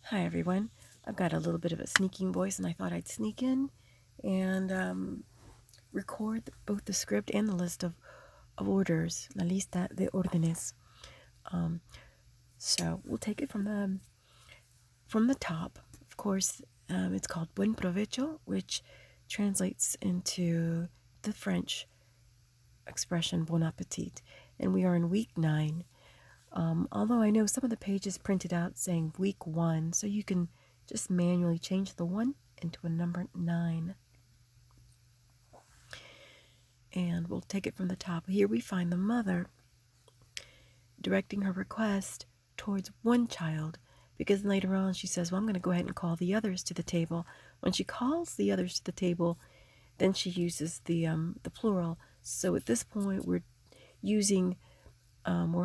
Hi everyone. I've got a little bit of a sneaking voice, and I thought I'd sneak in and record both the script and the list of orders, la lista de órdenes. So we'll take it from the top. Of course, it's called Buen Provecho, which translates into the French expression Bon Appetit, and we are in week 9. Although I know some of the pages printed out saying week 1, so you can just manually change the 1 into a number 9. And we'll take it from the top. Here we find the mother directing her request towards one child, because later on she says, well, I'm going to go ahead and call the others to the table. When she calls the others to the table, then she uses the plural. So at this point we're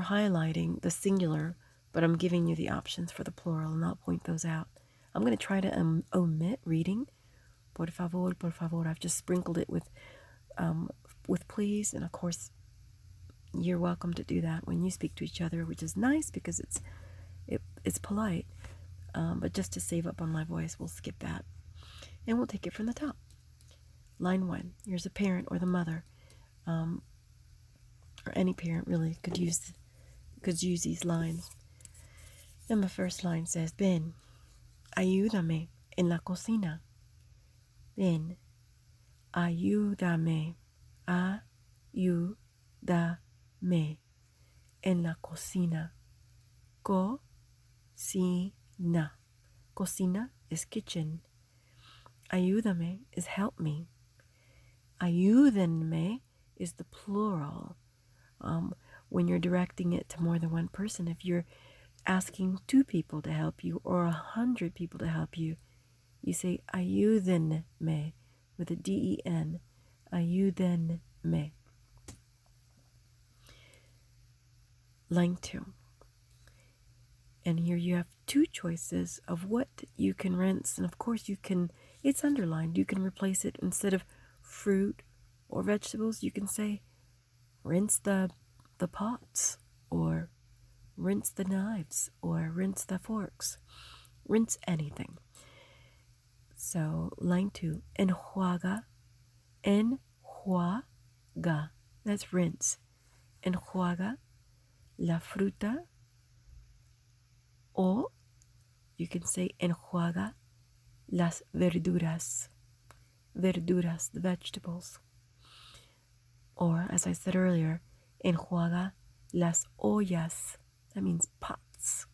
highlighting the singular, but I'm giving you the options for the plural, and I'll point those out. I'm going to try to omit reading. Por favor. I've just sprinkled it with please, and of course, you're welcome to do that when you speak to each other, which is nice because it's polite. But just to save up on my voice, we'll skip that, and we'll take it from the top. Line 1. Here's a parent or the mother, or any parent really could use these lines. And the first line says, Ven, ayúdame en la cocina. Ven, ayúdame, ayúdame en la cocina. Cocina. Cocina is kitchen. Ayúdame is help me. Ayúdenme is the plural. When you're directing it to more than one person, if you're asking 2 people to help you or 100 people to help you, you say ayúdenme with a D-E-N. Ayúdenme. Line 2. And here you have 2 choices of what you can rinse. And of course it's underlined. You can replace it instead of fruit or vegetables. You can say rinse the pots, or rinse the knives, or rinse the forks. Rinse anything. So line 2, enjuaga. Enjuaga. That's rinse. Enjuaga la fruta. Or you can say enjuaga las verduras. Verduras, the vegetables. Or, as I said earlier, enjuaga las ollas. That means pots.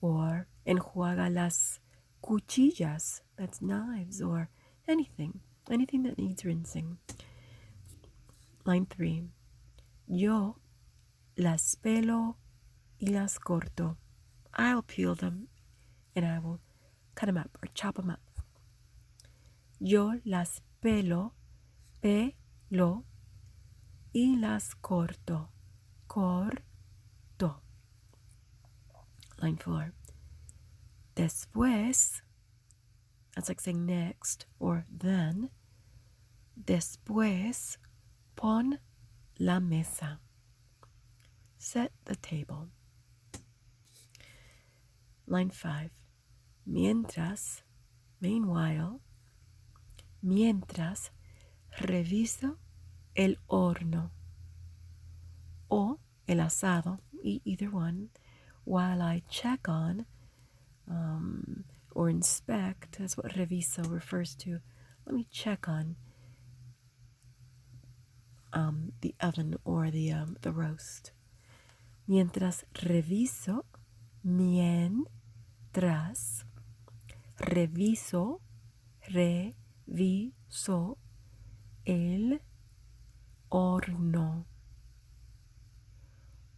Or enjuaga las cuchillas. That's knives, or anything that needs rinsing. Line 3. Yo las pelo y las corto. I'll peel them and I will cut them up or chop them up. Yo las pelo y las corto. Corto. Line 4. Después, that's like saying next or then. Después, pon la mesa. Set the table. Line 5. Mientras, meanwhile, mientras reviso el horno o el asado, either one, while I check on or inspect. That's what reviso refers to. Let me check on the oven or the roast. Mientras reviso, mientras reviso el horno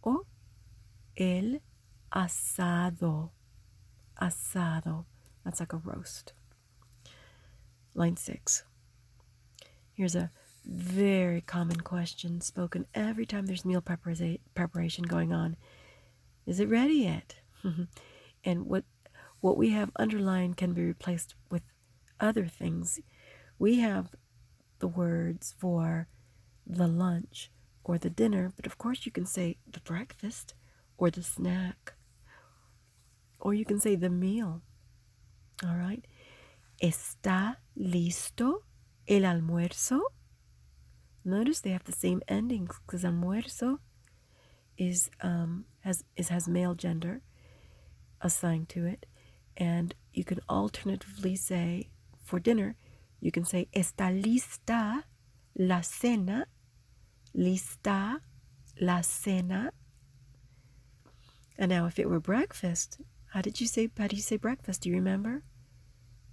o el asado. Asado. That's like a roast. Line 6. Here's a very common question spoken every time there's meal preparation going on. Is it ready yet? And what we have underlined can be replaced with other things. We have the words for the lunch or the dinner, but of course you can say the breakfast or the snack Or you can say the meal. All right. ¿Está listo el almuerzo? Notice they have the same endings because almuerzo has male gender assigned to it. And you can alternatively say, for dinner, you can say, ¿Está lista la cena? Lista la cena. And now if it were breakfast, how do you say breakfast? Do you remember?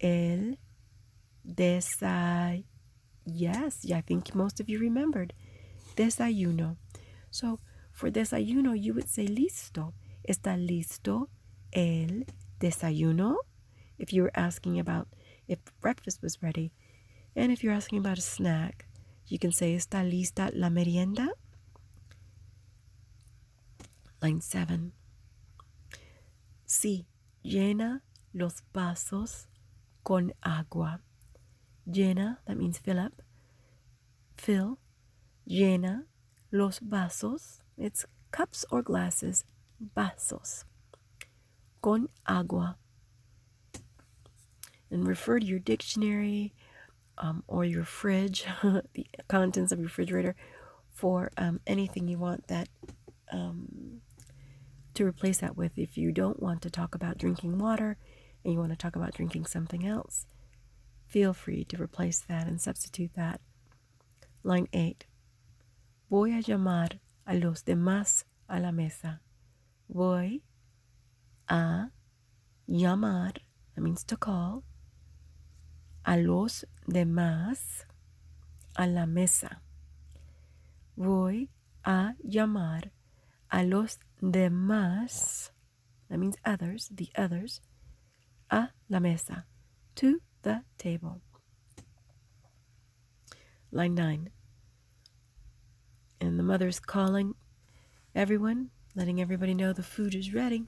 El desayuno. Yes, I think most of you remembered. Desayuno. So for desayuno, you would say listo. ¿Está listo el desayuno? If you were asking about if breakfast was ready. And if you're asking about a snack, you can say ¿Está lista la merienda? Line 7. Sí, llena los vasos con agua. Llena, that means fill up. Fill. Llena los vasos. It's cups or glasses. Vasos. Con agua. And refer to your dictionary or your fridge, the contents of your refrigerator, for anything you want that to replace that with. If you don't want to talk about drinking water and you want to talk about drinking something else, feel free to replace that and substitute that. Line 8. Voy a llamar a los demás a la mesa. Voy a llamar, that means to call, a los demás a la mesa. Voy a llamar a los demás, that means others, the others, a la mesa, to the table. Line 9. And the mother's calling everyone, letting everybody know the food is ready.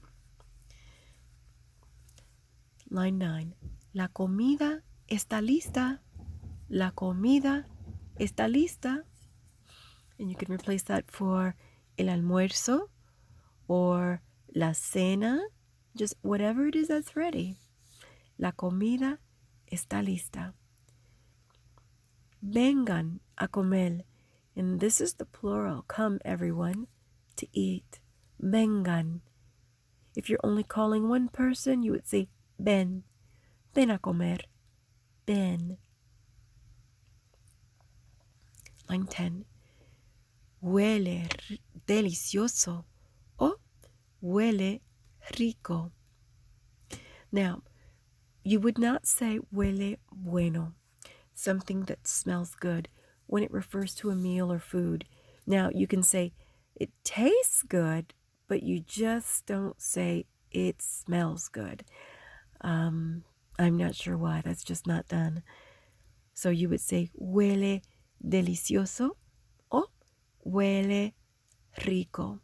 Line 9. La comida está lista. La comida está lista. And you can replace that for el almuerzo or la cena, just whatever it is that's ready. La comida está lista. Vengan a comer. And this is the plural. Come, everyone, to eat. Vengan. If you're only calling one person, you would say ven. Ven a comer. Ven. Line 10. Huele delicioso o huele rico. Now, you would not say huele bueno, something that smells good, when it refers to a meal or food. Now, you can say it tastes good, but you just don't say it smells good. I'm not sure why. That's just not done. So you would say huele delicioso o huele rico.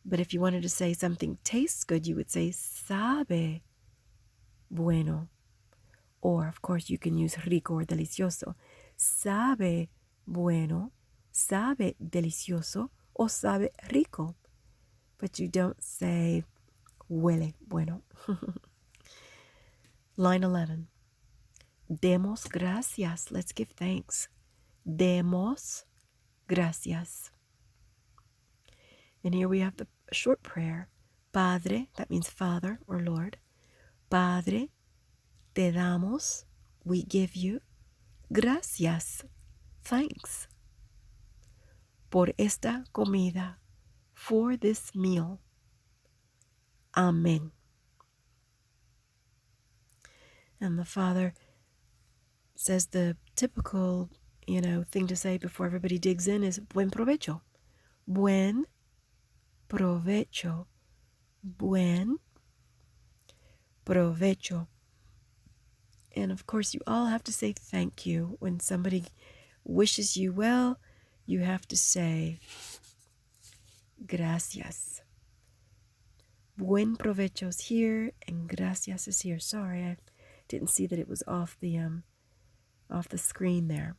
But if you wanted to say something tastes good, you would say sabe bueno. Or, of course, you can use rico or delicioso. Sabe bueno, sabe delicioso, o sabe rico. But you don't say huele bueno. Line 11. Demos gracias. Let's give thanks. Demos gracias. And here we have the short prayer. Padre, that means Father or Lord. Padre, te damos, we give you, gracias, thanks, por esta comida, for this meal. Amen. And the Father says the typical, thing to say before everybody digs in is buen provecho. Buen provecho. Buen provecho. And of course, you all have to say thank you. When somebody wishes you well, you have to say gracias. Buen provecho is here and gracias is here. Sorry, I didn't see that it was off the screen there.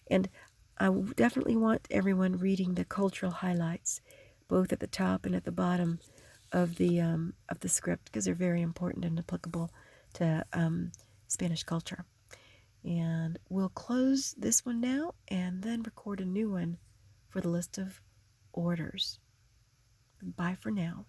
And I definitely want everyone reading the cultural highlights, both at the top and at the bottom of the script because they're very important and applicable to Spanish culture. And we'll close this one now and then record a new one for the list of orders. Bye for now.